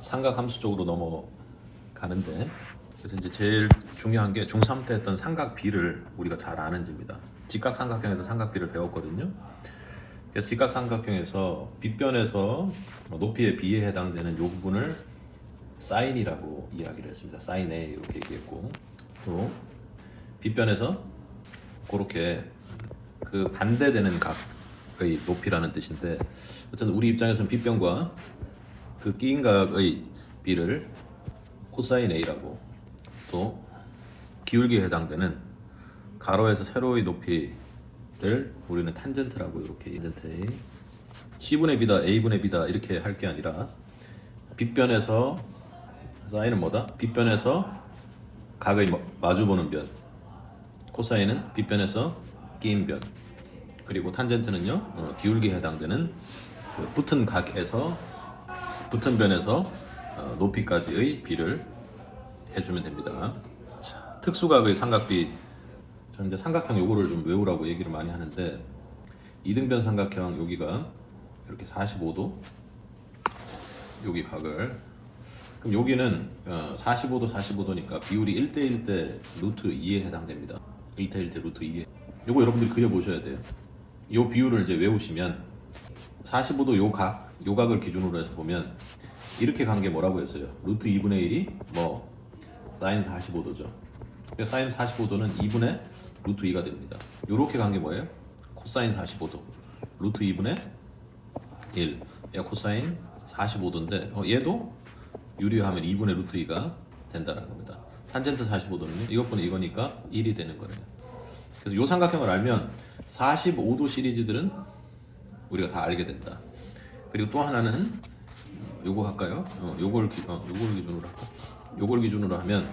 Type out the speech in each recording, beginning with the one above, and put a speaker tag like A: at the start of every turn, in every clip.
A: 삼각함수 쪽으로 넘어가는데, 그래서 이제 제일 중요한 게 중3 때 했던 삼각비를 우리가 잘 아는지입니다. 직각삼각형에서 삼각비를 배웠거든요. 그래서 직각삼각형에서 빗변에서 높이의 비에 해당되는 요 부분을 사인이라고 이야기를 했습니다. 사인 A 이렇게 얘기했고, 또 빗변에서 그렇게 그 반대되는 각의 높이라는 뜻인데, 어쨌든 우리 입장에서는 빗변과 그 끼인 각의 비를 코사인 A라고, 또 기울기에 해당되는 가로에서 세로의 높이를 우리는 탄젠트라고, 이렇게 탄젠트 A, C분의 B다, A분의 B다 이렇게 할 게 아니라, 빗변에서 사인은 뭐다? 빗변에서 각의 마주보는 변, 코사인은 빗변에서 끼인 변, 그리고 탄젠트는요 기울기에 해당되는 그 붙은 각에서 붙은 변에서 높이까지의 비를 해주면 됩니다. 자, 특수각의 삼각비, 저는 이제 삼각형 요거를 좀 외우라고 얘기를 많이 하는데, 이등변 삼각형 여기가 이렇게 45도, 여기 각을, 그럼 여기는 45도 45도니까 비율이 1대1 대 루트 2에 해당됩니다. 1대1 대 루트 2에. 요거 여러분들이 그려보셔야 돼요. 요 비율을 이제 외우시면 45도 요 각을 기준으로 해서 보면 이렇게 간 게 뭐라고 했어요? 루트 2분의 1이 뭐 사인 45도죠. 사인 45도는 2분의 루트 2가 됩니다. 요렇게 간 게 뭐예요? 코사인 45도 루트 2분의 1. 얘가 코사인 45도인데 얘도 유리하면 2분의 루트 2가 된다는 겁니다. 탄젠트 45도는요 이것분의 이거니까 1이 되는 거예요. 그래서 요 삼각형을 알면 45도 시리즈들은 우리가 다 알게 된다. 그리고 또 하나는 요거 할까요? 요걸 기준으로 할까? 요걸 기준으로 하면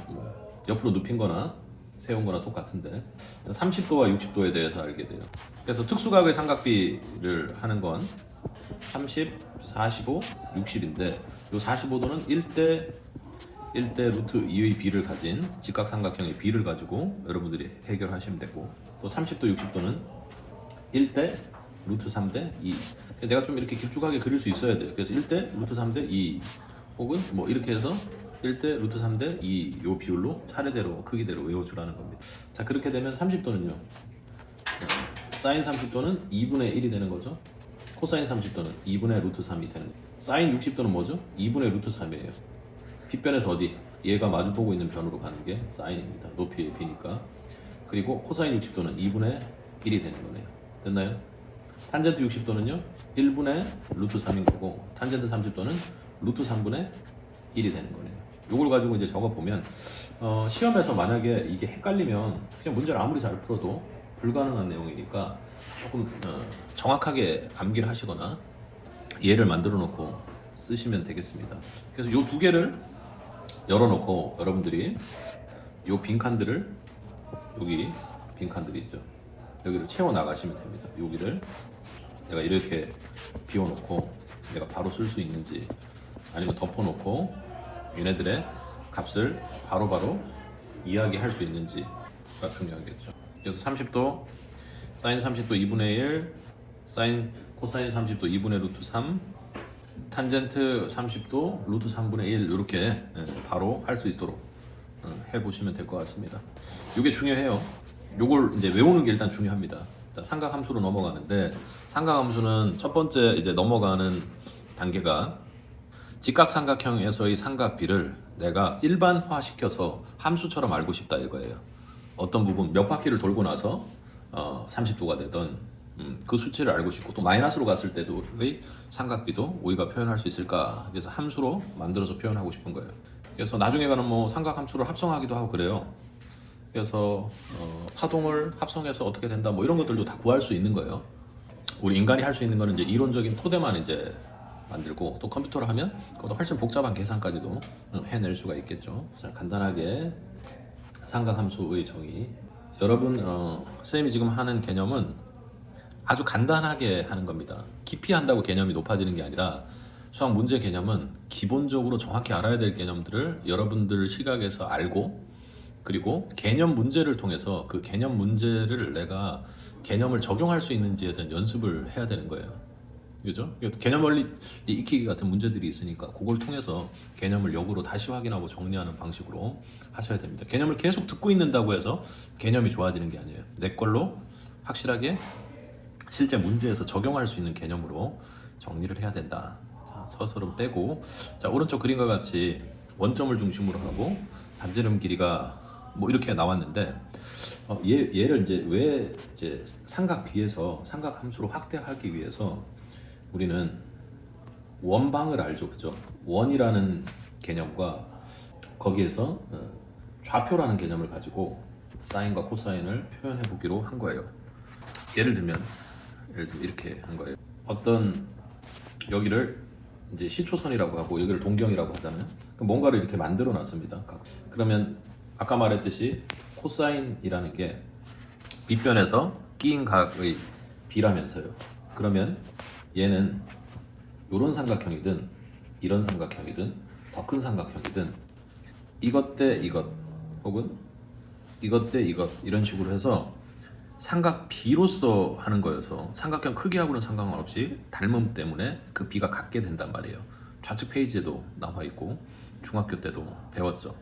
A: 옆으로 눕힌 거나 세운 거나 똑같은데 30도와 60도에 대해서 알게 돼요. 그래서 특수각의 삼각비를 하는 건 30, 45, 60인데 요 45도는 1대 루트 2의 비를 가진 직각삼각형의 비를 가지고 여러분들이 해결하시면 되고, 또 30도, 60도는 1대 루트 3대 2. 내가 좀 이렇게 길쭉하게 그릴 수 있어야 돼요. 그래서 1대 루트 3대 2 혹은 뭐 이렇게 해서 1대 루트 3대 2 요 비율로 차례대로 크기대로 외워주라는 겁니다. 자, 그렇게 되면 30도는요 사인 30도는 2분의 1이 되는 거죠. 코사인 30도는 2분의 루트 3이 되는 거죠. 사인 60도는 뭐죠? 2분의 루트 3이에요. 빗변에서 어디? 얘가 마주보고 있는 변으로 가는 게 사인입니다. 높이의 비니까. 그리고 코사인 60도는 2분의 1이 되는 거네요. 됐나요? 탄젠트 60도는요 1분의 루트 3인 거고, 탄젠트 30도는 루트 3분의 1이 되는 거네요. 요걸 가지고 이제 적어보면 시험에서 만약에 이게 헷갈리면 그냥 문제를 아무리 잘 풀어도 불가능한 내용이니까 조금 정확하게 암기를 하시거나 예를 만들어 놓고 쓰시면 되겠습니다. 그래서 요 두 개를 열어놓고 여러분들이 요 빈칸들을, 여기 빈칸들이 있죠, 여기를 채워 나가시면 됩니다. 여기를 내가 이렇게 비워놓고 내가 바로 쓸 수 있는지, 아니면 덮어놓고 얘네들의 값을 바로바로 이야기할 수 있는지가 중요하겠죠. 그래서 30도 사인 30도 2분의 1, 코사인 30도 2분의 루트 3, 탄젠트 30도 루트 3분의 1, 이렇게 바로 할 수 있도록 해보시면 될 것 같습니다. 이게 중요해요. 요걸 이제 외우는 게 일단 중요합니다. 자, 삼각함수로 넘어가는데, 삼각함수는 첫 번째 이제 넘어가는 단계가 직각삼각형에서의 삼각비를 내가 일반화시켜서 함수처럼 알고 싶다 이거예요. 어떤 부분 몇 바퀴를 돌고 나서 30도가 되던 그 수치를 알고 싶고, 또 마이너스로 갔을 때도의 삼각비도 우리가 표현할 수 있을까, 그래서 함수로 만들어서 표현하고 싶은 거예요. 그래서 나중에 가는 뭐 삼각함수를 합성하기도 하고 그래요. 그래서 파동을 합성해서 어떻게 된다 뭐 이런 것들도 다 구할 수 있는 거예요. 우리 인간이 할 수 있는 거는 이제 이론적인 토대만 이제 만들고, 또 컴퓨터로 하면 그것도 훨씬 복잡한 계산까지도 해낼 수가 있겠죠. 자, 간단하게 삼각함수의 정의. 여러분 선생님이 지금 하는 개념은 아주 간단하게 하는 겁니다. 깊이 한다고 개념이 높아지는 게 아니라, 수학 문제 개념은 기본적으로 정확히 알아야 될 개념들을 여러분들 시각에서 알고, 그리고 개념 문제를 통해서 그 개념 문제를 내가 개념을 적용할 수 있는지에 대한 연습을 해야 되는 거예요. 그죠? 개념 원리 익히기 같은 문제들이 있으니까 그걸 통해서 개념을 역으로 다시 확인하고 정리하는 방식으로 하셔야 됩니다. 개념을 계속 듣고 있는다고 해서 개념이 좋아지는 게 아니에요. 내 걸로 확실하게 실제 문제에서 적용할 수 있는 개념으로 정리를 해야 된다. 자, 서술은 빼고, 자, 오른쪽 그림과 같이 원점을 중심으로 하고 반지름 길이가 뭐 이렇게 나왔는데, 얘를 이제 왜 이제 삼각 B에서 삼각 함수로 확대하기 위해서 우리는 원방을 알죠, 그죠? 원이라는 개념과 거기에서 좌표라는 개념을 가지고 사인과 코사인을 표현해 보기로 한 거예요. 예를 들면 이렇게 한 거예요. 어떤 여기를 이제 시초선이라고 하고 여기를 동경이라고 하잖아요. 그럼 뭔가를 이렇게 만들어 놨습니다. 그러면 아까 말했듯이 코사인이라는 게 빗변에서 끼인 각의 비라면서요. 그러면 얘는 이런 삼각형이든 이런 삼각형이든 더 큰 삼각형이든 이것 대 이것 혹은 이것 대 이것 이런 식으로 해서 삼각 B로서 하는 거여서 삼각형 크기하고는 상관없이 닮음 때문에 그 B가 같게 된단 말이에요. 좌측 페이지에도 나와 있고 중학교 때도 배웠죠.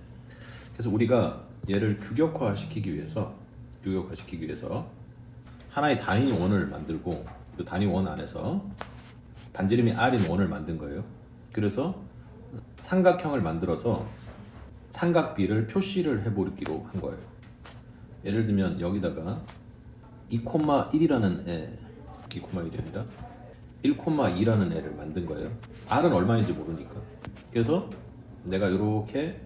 A: 그래서 우리가 얘를 규격화시키기 위해서 하나의 단위 원을 만들고 그 단위 원 안에서 반지름이 R인 원을 만든 거예요. 그래서 삼각형을 만들어서 삼각 B를 표시를 해보기로 한 거예요. 예를 들면 여기다가 2,1이라는 애, 2,1이 아니라 1,2라는 애를 만든 거예요. R은 얼마인지 모르니까. 그래서 내가 이렇게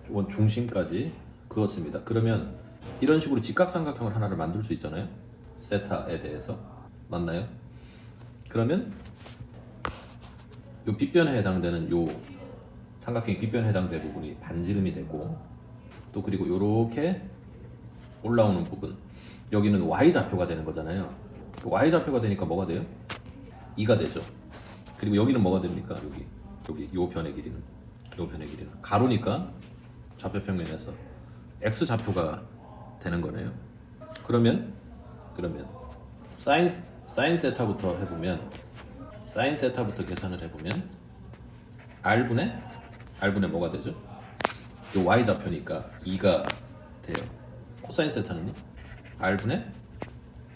A: 원 중심까지 그었습니다. 그러면 이런 식으로 직각삼각형을 하나를 만들 수 있잖아요. 세타에 대해서. 맞나요? 그러면 요 빗변에 해당되는 요 삼각형의 빗변에 해당되는 부분이 반지름이 되고, 또 그리고 요렇게 올라오는 부분, 여기는 Y좌표가 되는 거잖아요. Y좌표가 되니까 뭐가 돼요? 2가 되죠. 그리고 여기는 뭐가 됩니까? 여기 요 변의 길이는 가로니까 좌표평면에서 X좌표가 되는 거네요. 그러면 사인 세타부터 계산을 해보면 R분의 뭐가 되죠? 요 Y좌표니까 2가 돼요. 코사인 세타는요? R분의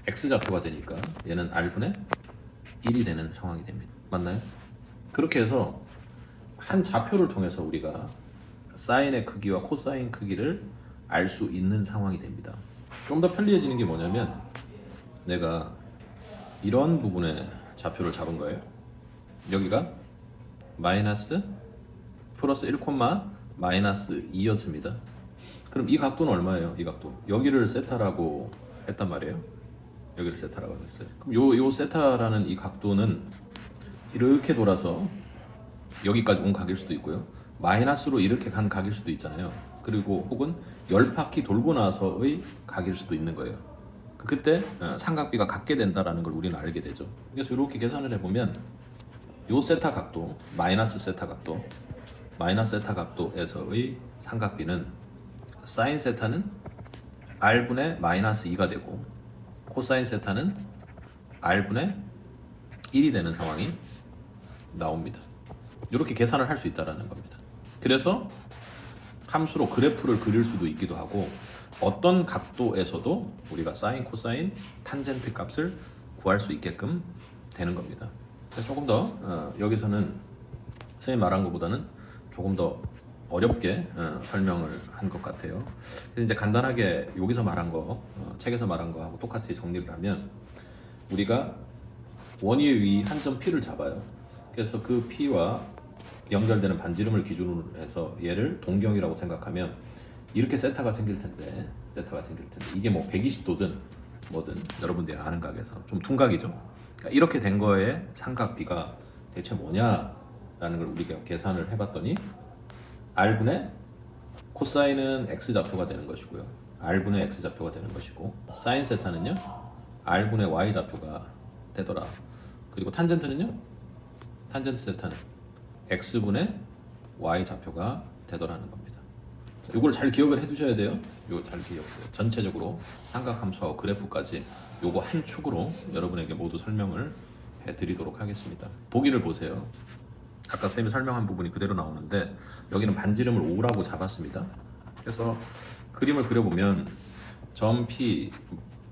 A: X좌표가 되니까 얘는 R분의 1이 되는 상황이 됩니다. 맞나요? 그렇게 해서 한 좌표를 통해서 우리가 사인의 크기와 코사인 크기를 알 수 있는 상황이 됩니다. 좀 더 편리해지는 게 뭐냐면 내가 이런 부분에 좌표를 잡은 거예요. 여기가 마이너스 플러스 1, 마이너스 2였습니다. 그럼 이 각도는 얼마예요? 이 각도. 여기를 세타라고 했단 말이에요. 여기를 세타라고 했어요. 그럼 요 세타라는 이 각도는 이렇게 돌아서 여기까지 온 각일 수도 있고요. 마이너스로 이렇게 간 각일 수도 있잖아요. 그리고 혹은 10바퀴 돌고 나서의 각일 수도 있는 거예요. 그때 삼각비가 같게 된다라는 걸 우리는 알게 되죠. 그래서 이렇게 계산을 해보면 요 세타 각도, 마이너스 세타 각도에서의 삼각비는 사인 세타는 R분의 마이너스 2가 되고 코사인 세타는 R분의 1이 되는 상황이 나옵니다. 이렇게 계산을 할 수 있다는 겁니다. 그래서 함수로 그래프를 그릴 수도 있기도 하고 어떤 각도에서도 우리가 사인, 코사인, 탄젠트 값을 구할 수 있게끔 되는 겁니다. 조금 더 여기서는 선생님 말한 것보다는 조금 더 어렵게 설명을 한 것 같아요. 그래서 이제 간단하게 여기서 말한 거, 책에서 말한 거하고 똑같이 정리를 하면 우리가 원위의 위 한 점 P를 잡아요. 그래서 그 P와 연결되는 반지름을 기준으로 해서 얘를 동경이라고 생각하면 이렇게 세타가 생길 텐데 이게 뭐 120도든 뭐든 여러분들이 아는 각에서 좀 둔각이죠. 그러니까 이렇게 된 거에 삼각 B가 대체 뭐냐라는 걸 우리가 계산을 해봤더니 R분의 코사인은 X좌표가 되는 것이고요. R분의 X좌표가 되는 것이고 사인 세타는요 R분의 Y좌표가 되더라. 그리고 탄젠트는요 탄젠트 세타는 X분의 Y좌표가 되더라는 겁니다. 이걸 잘 기억을 해두셔야 돼요. 이거 잘 기억해요. 전체적으로 삼각함수하고 그래프까지 요거 한 축으로 여러분에게 모두 설명을 해드리도록 하겠습니다. 보기를 보세요. 아까 쌤이 설명한 부분이 그대로 나오는데 여기는 반지름을 5라고 잡았습니다. 그래서 그림을 그려보면 점 P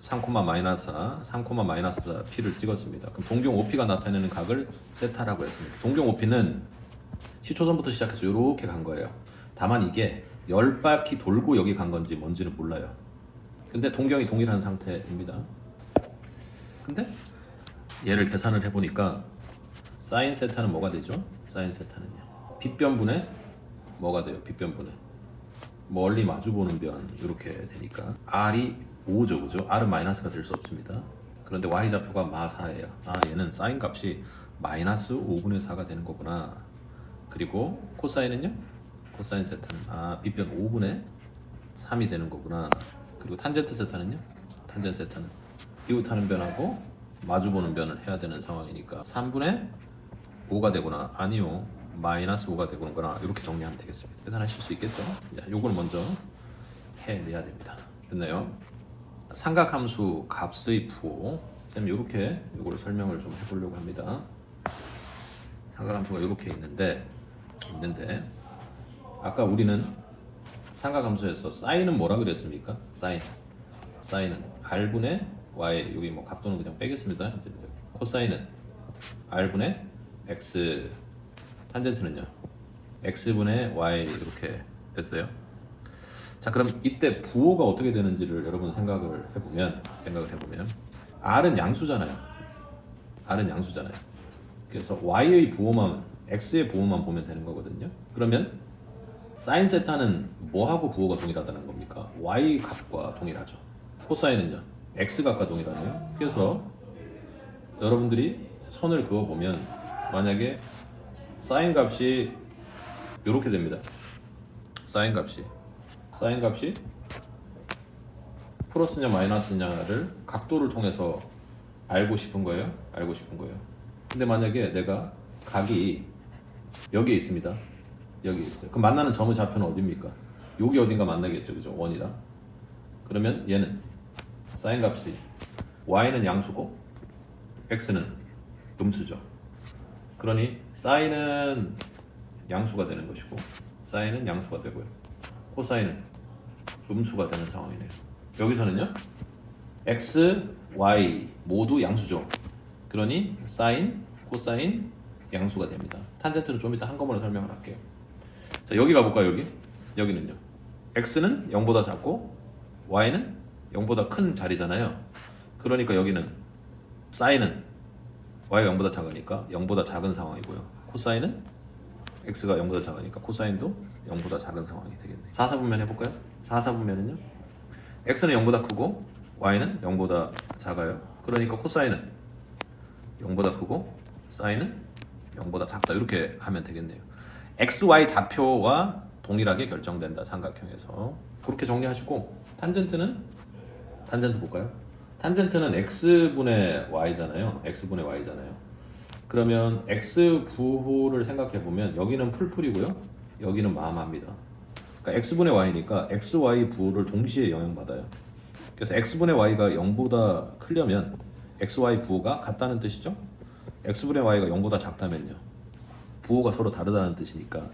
A: 3, 마이너스 4, 3, 마이너스 4 P를 찍었습니다. 그럼 동경 OP가 나타내는 각을 세타라고 했습니다. 동경 OP는 시초선부터 시작해서 이렇게 간 거예요. 다만 이게 10바퀴 돌고 여기 간 건지 뭔지는 몰라요. 근데 동경이 동일한 상태입니다. 근데 얘를 계산을 해보니까 사인 세타는 뭐가 되죠? 사인 세타는요. 빗변분의 뭐가 돼요? 빗변분의 멀리 마주보는 변 이렇게 되니까 R이 5죠, 그죠? R은 마이너스가 될 수 없습니다. 그런데 Y좌표가 마4예요. 아, 얘는 사인 값이 마이너스 5분의 4가 되는 거구나. 그리고 코사인은요? 코사인 세타는 빗변 5분의 3이 되는 거구나. 그리고 탄젠트 세타는요? 탄젠트 세타는 비웃하는 변하고 마주보는 변을 해야 되는 상황이니까 3분의 5가 되거나 아니요 마이너스 5가 되거나 이렇게 정리하면 되겠습니다. 계산하실 수 있겠죠? 자, 요걸 먼저 해내야 됩니다. 됐나요? 삼각함수 값의 부호 쌤 요렇게 요걸 설명을 좀 해보려고 합니다. 삼각함수가 이렇게 있는데 아까 우리는 삼각함수에서 사인은 뭐라 그랬습니까? 사인은 R분의 Y, 여기 뭐 각도는 그냥 빼겠습니다. 이제 코사인은 R분의 X, 탄젠트는요 X분의 Y 이렇게 됐어요. 자, 그럼 이때 부호가 어떻게 되는지를 여러분 생각을 해보면 R은 양수잖아요. 그래서 Y의 부호만, X의 부호만 보면 되는 거거든요. 그러면 사인 세타는 뭐하고 부호가 동일하다는 겁니까? Y 값과 동일하죠. 코사인은요 X 값과 동일하네요. 그래서 여러분들이 선을 그어보면 만약에 사인 값이 이렇게 됩니다. 사인 값이 플러스냐 마이너스냐를 각도를 통해서 알고 싶은 거예요. 근데 만약에 내가 각이 여기에 있습니다. 여기 있어요. 그럼 만나는 점의 좌표는 어디입니까? 여기 어딘가 만나겠죠, 그죠? 원이랑. 그러면 얘는 사인 값이 y는 양수고 x는 음수죠. 그러니 사인은 양수가 되는 것이고 사인은 양수가 되고요. 코사인은 음수가 되는 상황이네요. 여기서는요 x, y 모두 양수죠. 그러니 사인, 코사인 양수가 됩니다. 탄젠트는 좀 이따 한꺼번에 설명을 할게요. 자, 여기 가볼까요? 여기는요 x는 0보다 작고 y는 0보다 큰 자리잖아요. 그러니까 여기는 사인은 y가 0보다 작으니까 0보다 작은 상황이고요. 코사인은 x가 0보다 작으니까 코사인도 0보다 작은 상황이 되겠네요. 4사분면 해볼까요? 4사분면은요 x는 0보다 크고 y는 0보다 작아요. 그러니까 코사인은 0보다 크고 사인은 0보다 작다 이렇게 하면 되겠네요. xy 좌표와 동일하게 결정된다. 삼각형에서 그렇게 정리하시고 탄젠트 볼까요? 탄젠트는 x분의 y잖아요. 그러면 x 부호를 생각해 보면 여기는 풀풀이고요. 여기는 마마입니다. 그러니까 x분의 y니까 xy 부호를 동시에 영향받아요. 그래서 x분의 y가 0보다 크려면 xy 부호가 같다는 뜻이죠. x분의 y가 0보다 작다면요. 부호가 서로 다르다는 뜻이니까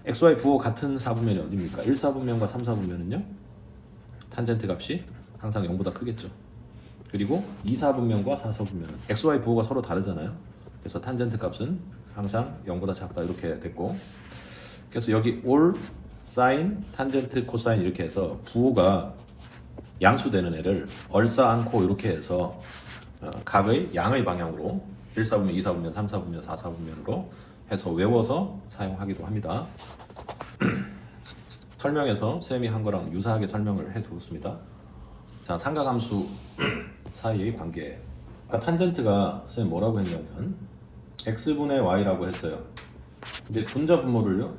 A: xy 부호 같은 사분면이 어디입니까? 1사분면과 3사분면은요. 탄젠트 값이 항상 0보다 크겠죠. 그리고 2사분면과 4사분면은 xy 부호가 서로 다르잖아요. 그래서 탄젠트 값은 항상 0보다 작다 이렇게 됐고 그래서 여기 올, 사인, 탄젠트, 코사인 이렇게 해서 부호가 양수되는 애를 얼싸안고 이렇게 해서 각의 양의 방향으로 1사분면, 2사분면, 3사분면, 4사분면으로 해서 외워서 사용하기도 합니다. 설명에서 쌤이 한 거랑 유사하게 설명을 해두었습니다. 자, 삼각함수 사이의 관계. 아까 탄젠트가 쌤 뭐라고 했냐면 x분의 y라고 했어요. 근데 분자 분모를요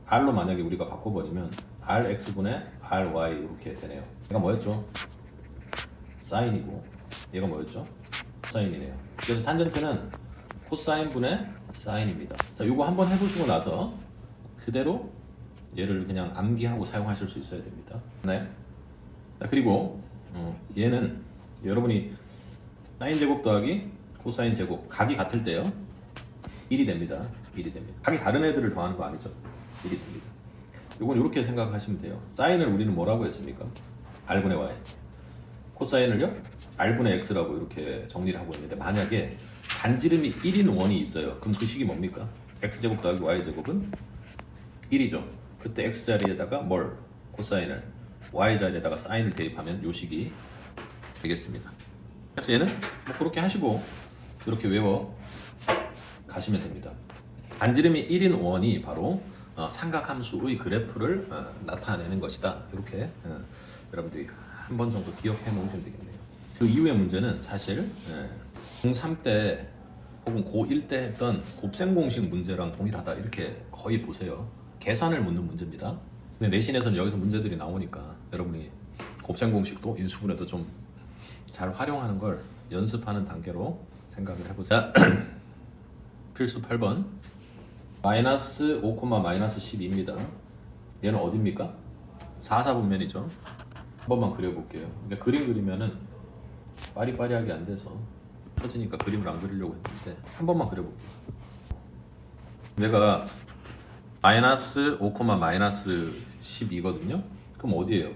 A: r로 만약에 우리가 바꿔버리면 rx분의 ry 이렇게 되네요. 얘가 뭐였죠? 사인이고 얘가 뭐였죠? 코사인이네요. 그래서 탄젠트는 코사인분의 사인입니다. 자, 요거 한번 해보시고 나서 그대로 얘를 그냥 암기하고 사용하실 수 있어야 됩니다. 네. 자, 그리고 얘는 여러분이 사인 제곱 더하기 코사인 제곱 각이 같을 때요 1이 됩니다. 1이 됩니다. 각이 다른 애들을 더하는 거 아니죠? 1이 됩니다. 이건 이렇게 생각하시면 돼요. 사인을 우리는 뭐라고 했습니까? R분의 Y. 코사인을요? R분의 X라고 이렇게 정리를 하고 있는데 만약에 반지름이 1인 원이 있어요. 그럼 그 식이 뭡니까? X제곱 더하기 Y제곱은 1이죠. 그때 X 자리에다가 뭘? 코사인을 Y 자리에다가 사인을 대입하면 요 식이 되겠습니다. 그래서 얘는 뭐 그렇게 하시고 이렇게 외워 가시면 됩니다. 반지름이 1인 원이 바로 삼각함수의 그래프를 나타내는 것이다. 이렇게 여러분들이 한 번 정도 기억해 놓으시면 되겠네요. 그 이후의 문제는 사실 중3 때 혹은 고1 때 했던 곱셈 공식 문제랑 동일하다. 이렇게 거의 보세요. 계산을 묻는 문제입니다. 근데 내신에서는 여기서 문제들이 나오니까 여러분이 곱셈 공식도 인수분해도 좀 잘 활용하는 걸 연습하는 단계로 생각을 해보자. 필수 8번 마이너스 5, 마이너스 12입니다. 얘는 어디입니까? 4, 4분면이죠. 한 번만 그려볼게요. 근데 그림 그리면은 빠리빠리하게 안 돼서 터지니까 그림을 안 그리려고 했는데 한 번만 그려볼게요. 내가 마이너스 5, 마이너스 12거든요. 그럼 어디예요?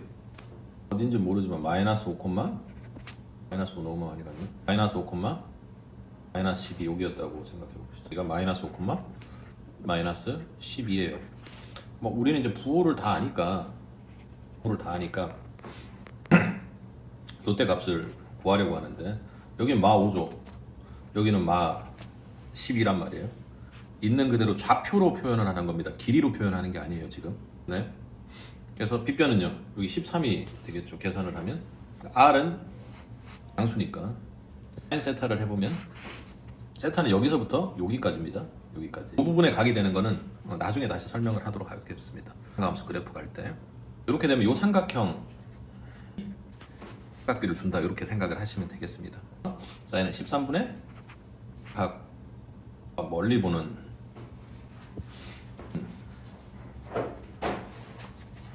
A: 어딘지 모르지만 마이너스 5, 마이너스 5 너무 많이 갔네. 마이너스 5, 마이너스 12 여기였다고 생각해 봅시다. 이가 마이너스 5, 마이너스 12예요. 뭐 우리는 이제 부호를 다 아니까 요때 값을 구하려고 하는데 여기는 마 5죠. 여기는 마 12란 말이에요. 있는 그대로 좌표로 표현을 하는 겁니다. 길이로 표현하는 게 아니에요 지금. 네. 그래서 빗변은요 여기 13이 되겠죠. 계산을 하면 R은 양수니까 사인 세타를 해보면 세타는 여기서부터 여기까지입니다. 여기까지. 이 부분에 각이 되는 거는 나중에 다시 설명을 하도록 하겠습니다. 삼각함수 그래프 갈 때 이렇게 되면 이 삼각형 삼각비를 준다 이렇게 생각을 하시면 되겠습니다. 자, 얘는 13분의 각 멀리 보는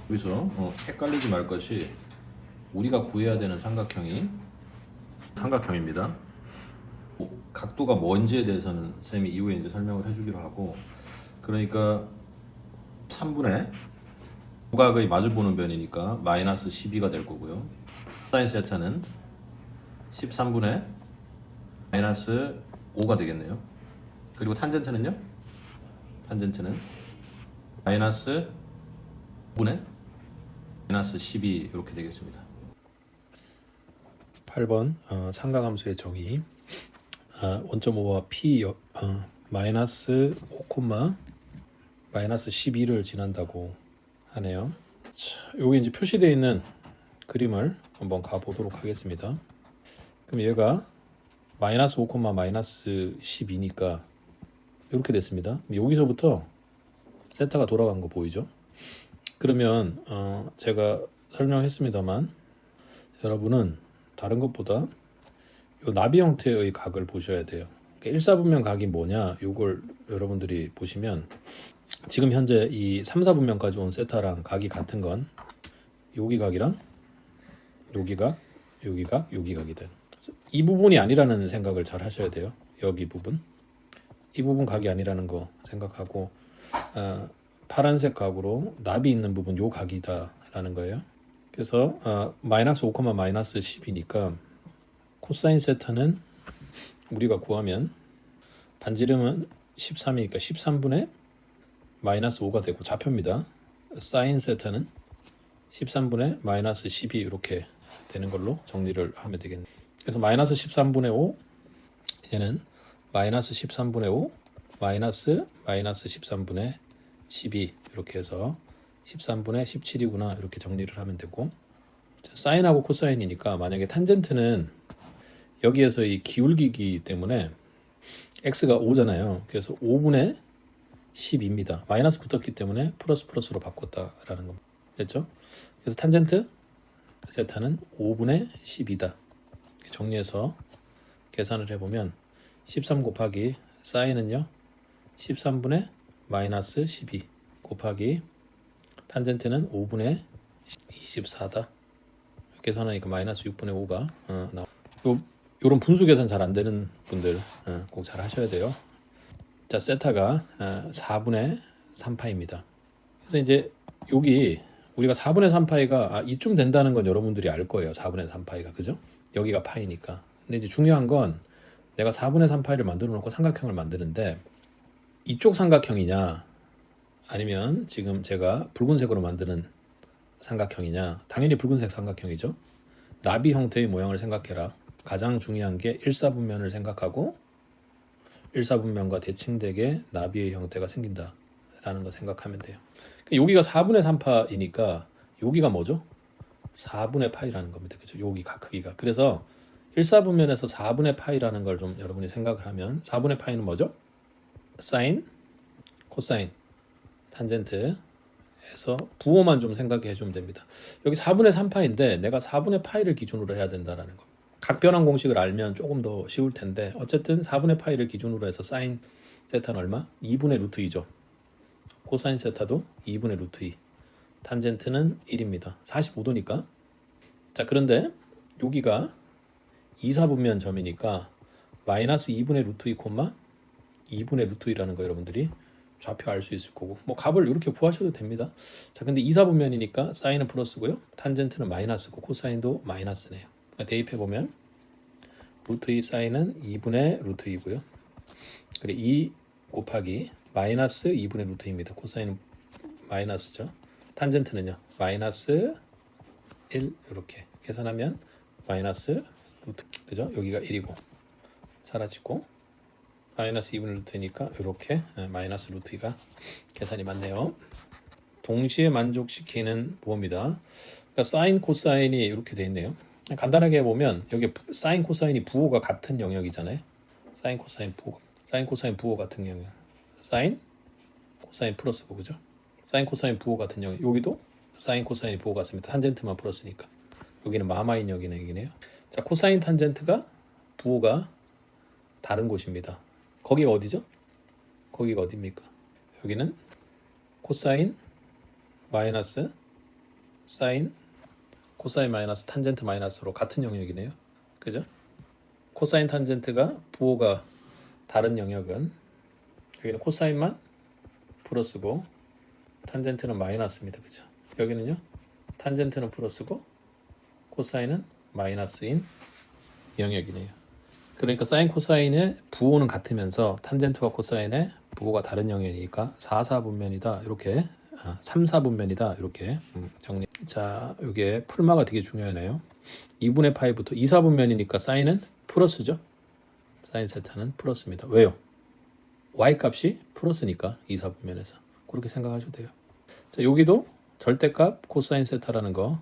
A: 여기서 헷갈리지 말 것이 우리가 구해야 되는 삼각형입니다. 각도가 뭔지에 대해서는 쌤이 이후에 이제 설명을 해주기로 하고, 그러니까 3분의 고각의 마주보는 변이니까 마이너스 12가 될 거고요. 사인 세타는 13분의 마이너스 5가 되겠네요. 그리고 탄젠트는요? 탄젠트는 마이너스 5분의 마이너스 12 이렇게 되겠습니다. 8번 삼각함수의 정의. 1.5와 p 마이너스 5, 마이너스 12를 지난다고 하네요. 자, 여기 이제 표시되어 있는 그림을 한번 가보도록 하겠습니다. 그럼 얘가 마이너스 5, 마이너스 12니까 이렇게 됐습니다. 여기서부터 세타가 돌아간 거 보이죠? 그러면 제가 설명했습니다만 여러분은 다른 것보다 요 나비 형태의 각을 보셔야 돼요. 그러니까 1사분면 각이 뭐냐 요걸 여러분들이 보시면 지금 현재 이 3, 4분면까지 온 세타랑 각이 같은 건 여기 각이랑 여기 각, 여기 각, 여기 각이 돼요. 이 부분이 아니라는 생각을 잘 하셔야 돼요. 여기 부분 이 부분 각이 아니라는 거 생각하고 파란색 각으로 납이 있는 부분 요 각이다 라는 거예요. 그래서 마이너스 5, 마이너스 10이니까 코사인 세타는 우리가 구하면 반지름은 13이니까 13분의 마이너스 5가 되고 좌표입니다. 사인 세타는 13분의 마이너스 12 이렇게 되는 걸로 정리를 하면 되겠네요. 그래서 마이너스 13분의 5 얘는 마이너스 13분의 5 마이너스 13분의 12 이렇게 해서 13분의 17이구나 이렇게 정리를 하면 되고, 사인하고 코사인이니까 만약에 탄젠트는 여기에서 이 기울기이기 때문에 x가 5잖아요. 그래서 5분의 10입니다. 마이너스 붙었기 때문에 플러스로 바꿨다라는 겁니다. 됐죠? 그래서 탄젠트 세타는 5분의 10이다. 정리해서 계산을 해보면 13 곱하기 사인은요 13분의 마이너스 12 곱하기 탄젠트는 5분의 24다. 계산하니까 마이너스 6분의 5가 나와.
B: 이런 분수 계산 잘 안 되는 분들 꼭 잘 하셔야 돼요. 자, 세타가 4분의 3파입니다. 그래서 이제 여기 우리가 4분의 3파이가 이쯤 된다는 건 여러분들이 알 거예요. 4분의 3파이가 그죠? 여기가 파이니까. 근데 이제 중요한 건 내가 4분의 3파이를 만들어 놓고 삼각형을 만드는데 이쪽 삼각형이냐 아니면 지금 제가 붉은색으로 만드는 삼각형이냐. 당연히 붉은색 삼각형이죠. 나비 형태의 모양을 생각해라. 가장 중요한 게 1사분면을 생각하고 1사분면과 대칭되게 나비의 형태가 생긴다 라는 거 생각하면 돼요. 여기가 4분의 3파이니까 여기가 뭐죠? 4분의 파이라는 겁니다. 그죠? 여기가 크기가. 그래서 1사분면에서 4분의 파이라는 걸 좀 여러분이 생각을 하면 4분의 파이는 뭐죠? 사인, 코사인, 탄젠트 해서 부호만 좀 생각해 주면 됩니다. 여기 4분의 3파인데 내가 4분의 파이를 기준으로 해야 된다라는 거. 각변환 공식을 알면 조금 더 쉬울 텐데 어쨌든 4분의 파이를 기준으로 해서 사인 세타는 얼마? 2분의 루트 2죠. 코사인 세타도 2분의 루트 2. 탄젠트는 1입니다. 45도니까. 자, 그런데 여기가 2사분면 점이니까 마이너스 2분의 루트 2, 2분의 루트 2라는 거 여러분들이 좌표 알 수 있을 거고 뭐 값을 이렇게 구하셔도 됩니다. 자, 근데 2사분면이니까 사인은 플러스고요. 탄젠트는 마이너스고 코사인도 마이너스네요. 그러니까 대입해 보면 루트 2 사인은 2분의 루트 2고요. 그리고 2 곱하기 마이너스 2분의 루트 2입니다. 코사인은 마이너스죠. 탄젠트는요. 마이너스 1 이렇게 계산하면 마이너스 루트 그죠? 여기가 1이고 사라지고 마이너스 2분의 루트니까 이렇게 마이너스 루트 2가 계산이 맞네요. 동시에 만족시키는 부호입니다. 그러니까 사인 코사인이 이렇게 돼 있네요. 간단하게 보면 여기 사인 코사인이 부호가 같은 영역이잖아요. 사인 코사인 부호 같은 영역. 사인 코사인 플러스고 그죠? 사인 코사인 부호 같은 영역. 여기도 사인 코사인이 부호 같습니다. 탄젠트만 플러스니까. 여기는 마마인 영역이네요. 자, 코사인 탄젠트가 부호가 다른 곳입니다. 거기가 어디죠? 거기가 어디입니까? 여기는 코사인 마이너스 사인 코사인 마이너스 탄젠트 마이너스로 같은 영역이네요. 그죠? 코사인 탄젠트가 부호가 다른 영역은 여기는 코사인만 플러스고 탄젠트는 마이너스입니다. 그죠? 여기는요. 탄젠트는 플러스고 코사인은 마이너스인 영역이네요. 그러니까 사인 코사인의 부호는 같으면서 탄젠트와 코사인의 부호가 다른 영역이니까 4사분면이다 이렇게 3사분면이다 이렇게 정리. 자, 이게 풀마가 되게 중요하네요. 2분의 파이부터 2사분면이니까 사인은 플러스죠. 사인 세타는 플러스입니다. 왜요? y 값이 플러스니까 2사분면에서 그렇게 생각하셔도 돼요. 자, 여기도 절대값 코사인 세타라는 거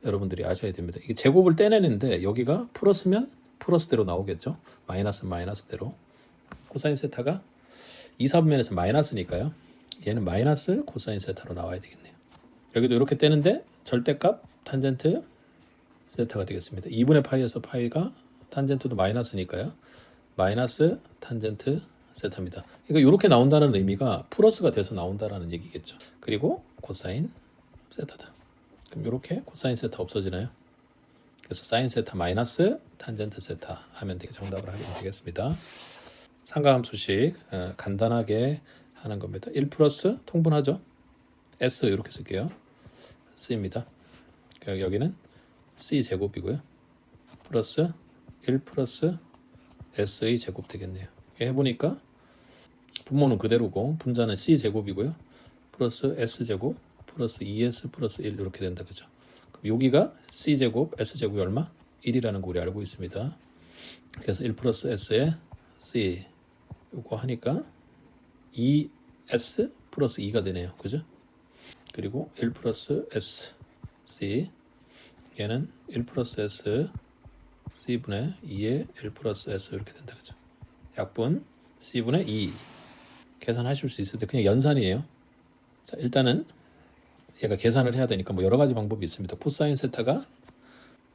B: 여러분들이 아셔야 됩니다. 이게 제곱을 떼내는데 여기가 플러스면 플러스대로 나오겠죠. 마이너스 마이너스대로. 코사인 세타가 2사분면에서 마이너스니까요. 얘는 마이너스 코사인 세타로 나와야 되겠네요. 여기도 이렇게 떼는데 절대값 탄젠트 세타가 되겠습니다. 2분의 파이에서 파이가 탄젠트도 마이너스니까요. 마이너스 탄젠트 세타입니다. 그러니까 이렇게 나온다는 의미가 플러스가 돼서 나온다는 얘기겠죠. 그리고 코사인 세타다. 그럼 이렇게 코사인 세타 없어지나요? 그래서 사인 세타 마이너스 탄젠트 세타 하면 정답을 하게 되겠습니다. 삼각함수식 간단하게 하는 겁니다. 1 플러스 통분하죠. S 이렇게 쓸게요. C입니다. 여기는 C 제곱이고요. 플러스 1 플러스 S의 제곱 되겠네요. 해보니까 분모는 그대로고 분자는 C 제곱이고요. 플러스 S 제곱 플러스 2S 플러스 1 이렇게 된다. 그죠? 여기가 C제곱, S제곱이 얼마? 1이라는 거 우리 알고 있습니다. 그래서 1 플러스 S에 C 이거 하니까 2S 플러스 2가 되네요. 그죠? 그리고 1 플러스 S C 얘는 1 플러스 S C분의 2에 1 플러스 S 이렇게 된다. 그죠? 약분 C분의 2 계산하실 수 있을 때 그냥 연산이에요. 자, 일단은 얘가 계산을 해야 되니까 뭐 여러 가지 방법이 있습니다. 코사인 세타가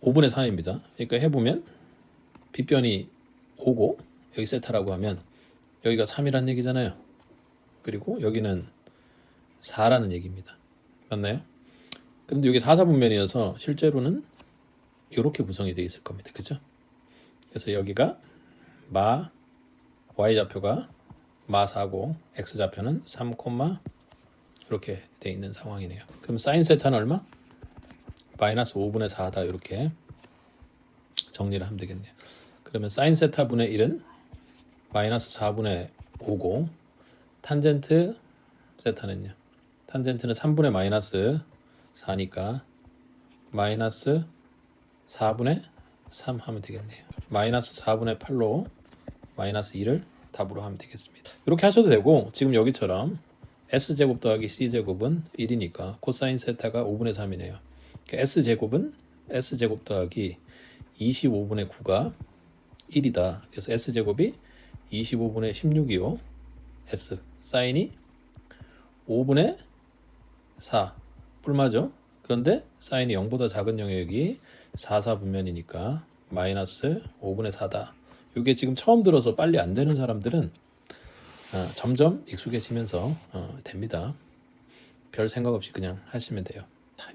B: 5분의 4입니다. 그러니까 해보면 빗변이 5고 여기 세타라고 하면 여기가 3이라는 얘기잖아요. 그리고 여기는 4라는 얘기입니다. 맞나요? 그런데 여기 4사분면이어서 실제로는 이렇게 구성이 되어 있을 겁니다. 그죠? 그래서 여기가 마 y좌표가 마 4고 x좌표는 3, 이렇게 돼 있는 상황이네요. 그럼 사인 세타는 얼마? 마이너스 5분의 4다. 이렇게 정리를 하면 되겠네요. 그러면 사인 세타 분의 1은 마이너스 4분의 5고 탄젠트 세타는요. 탄젠트는 3분의 마이너스 4니까 마이너스 4분의 3 하면 되겠네요. 마이너스 4분의 8로 마이너스 2를 답으로 하면 되겠습니다. 이렇게 하셔도 되고 지금 여기처럼 S제곱 더하기 C제곱은 1이니까 코사인 세타가 5분의 3이네요. S제곱은 S제곱 더하기 25분의 9가 1이다. 그래서 S제곱이 25분의 16이요. S 사인이 5분의 4 뿔마죠. 그런데 사인이 0보다 작은 영역이 4분면이니까 마이너스 5분의 4다. 이게 지금 처음 들어서 빨리 안 되는 사람들은 점점 익숙해지면서 됩니다. 별 생각 없이 그냥 하시면 돼요.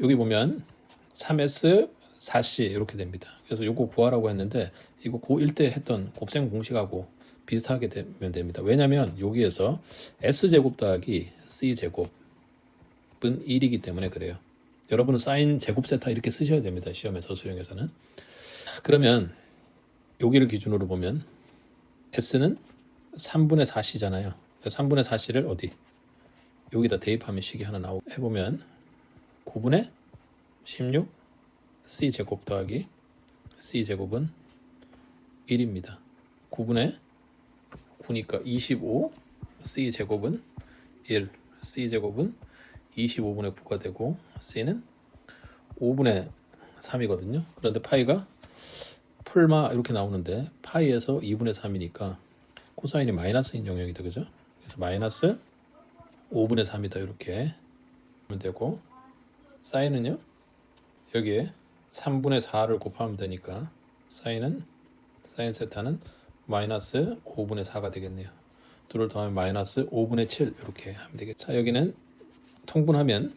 B: 여기 보면 3S 4C 이렇게 됩니다. 그래서 이거 구하라고 했는데 이거 고1 때 했던 곱셈 공식하고 비슷하게 되면 됩니다. 왜냐하면 여기에서 S제곱 더하기 C제곱은 1이기 때문에 그래요. 여러분은 사인 제곱 세타 이렇게 쓰셔야 됩니다. 시험에서 수용에서는. 그러면 여기를 기준으로 보면 S는 3분의 4C잖아요. 3분의 4C를 어디? 여기다 대입하면 식이 하나 나오고 해보면 9분의 16 C제곱 더하기 C제곱은 1입니다. 9분의 9니까 25 C제곱은 1 C제곱은 25분의 9가 되고 C는 5분의 3이거든요. 그런데 파이가 풀마 이렇게 나오는데 파이에서 2분의 3이니까 코사인이 마이너스인 영역이다. 그죠? 그래서 마이너스 5분의 3이다. 이렇게 하면 되고 사인은요. 여기에 3분의 4를 곱하면 되니까 사인 세타는 마이너스 5분의 4가 되겠네요. 둘을 더하면 마이너스 5분의 7 이렇게 하면 되겠죠. 자, 여기는 통분하면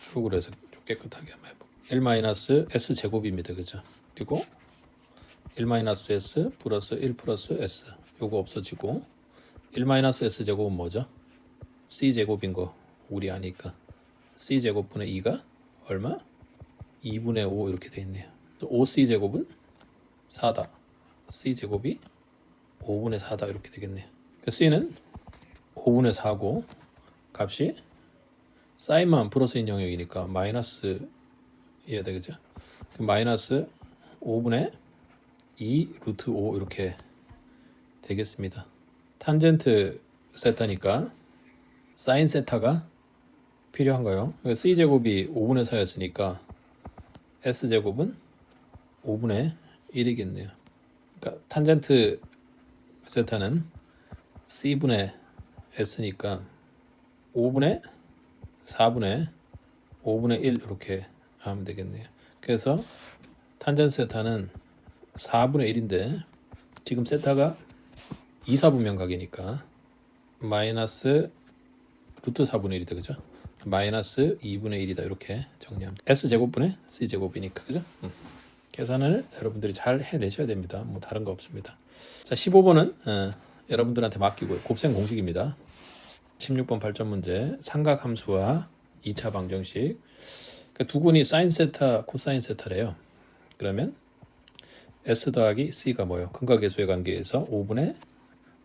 B: 축으로 해서 깨끗하게 한번 해볼게요. 1 마이너스 S 제곱입니다. 그죠? 그리고 1 마이너스 S 플러스 1 플러스 S 요거 없어지고 1 마이너스 S 제곱은 뭐죠? C 제곱인 거 우리 아니까 C 제곱분의 2가 얼마? 2분의 5 이렇게 돼 있네요. 5C 제곱은 4다. C 제곱이 5분의 4다 이렇게 되겠네요. C는 5분의 4고 값이 사인만 플러스인 영역이니까 마이너스여야 되겠죠. 마이너스 5분의 2 루트 5 이렇게 되겠습니다. 탄젠트 세타니까 사인 세타가 필요한가요? C제곱이 5분의 4였으니까 S제곱은 5분의 1이겠네요. 그러니까 탄젠트 세타는 C분의 S니까 5분의 4분의 5분의 1 이렇게 하면 되겠네요. 그래서 탄젠트 세타는 4분의 1인데 지금 세타가 2사분면 각이니까 마이너스 루트 4분의 1이다. 그죠? 마이너스 2분의 1이다. 이렇게 정리하면 S제곱분의 C제곱이니까. 그죠? 계산을 여러분들이 잘 해내셔야 됩니다. 뭐 다른 거 없습니다. 자, 15번은 여러분들한테 맡기고 곱셈 공식입니다. 16번 발전 문제 삼각함수와 2차 방정식. 그러니까 두 군이 사인 세타, 코사인 세타래요. 그러면 S 더하기 C가 뭐예요? 근각계수의 관계에서 5분의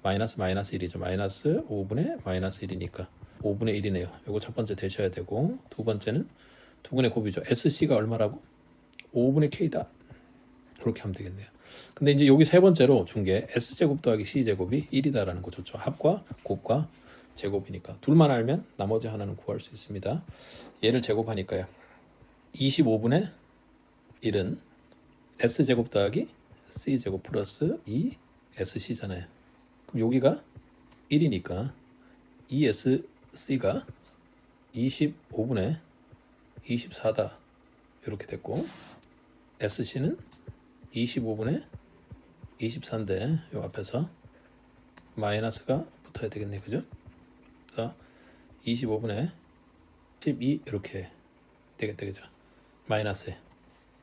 B: 마이너스 1이죠. 마이너스 5분의 마이너스 1이니까 5분의 1이네요. 이거 첫 번째 되셔야 되고 두 번째는 두 군의 곱이죠. SC가 얼마라고? 5분의 K다. 이렇게 하면 되겠네요. 근데 이제 여기 세 번째로 준 게 S제곱 더하기 C제곱이 1이다라는 거 좋죠. 합과 곱과 제곱이니까 둘만 알면 나머지 하나는 구할 수 있습니다. 얘를 제곱하니까요. 25분의 1은 S제곱 더하기 C제곱 플러스 2SC잖아요. 그럼 여기가 1이니까 2SC가 25분의 24다. 이렇게 됐고 SC는 25분의 24인데 요 앞에서 마이너스가 붙어야 되겠네. 그죠? 그래서 25분의 12 이렇게 되겠다. 그죠? 마이너스에.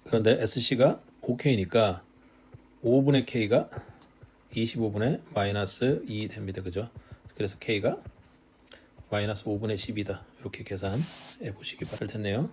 B: 그런데 SC가 OK니까 5분의 k가 25분의 마이너스 2 됩니다. 그죠? 그래서 k가 마이너스 5분의 10이다. 이렇게 계산해 보시기 바랄 텐데요.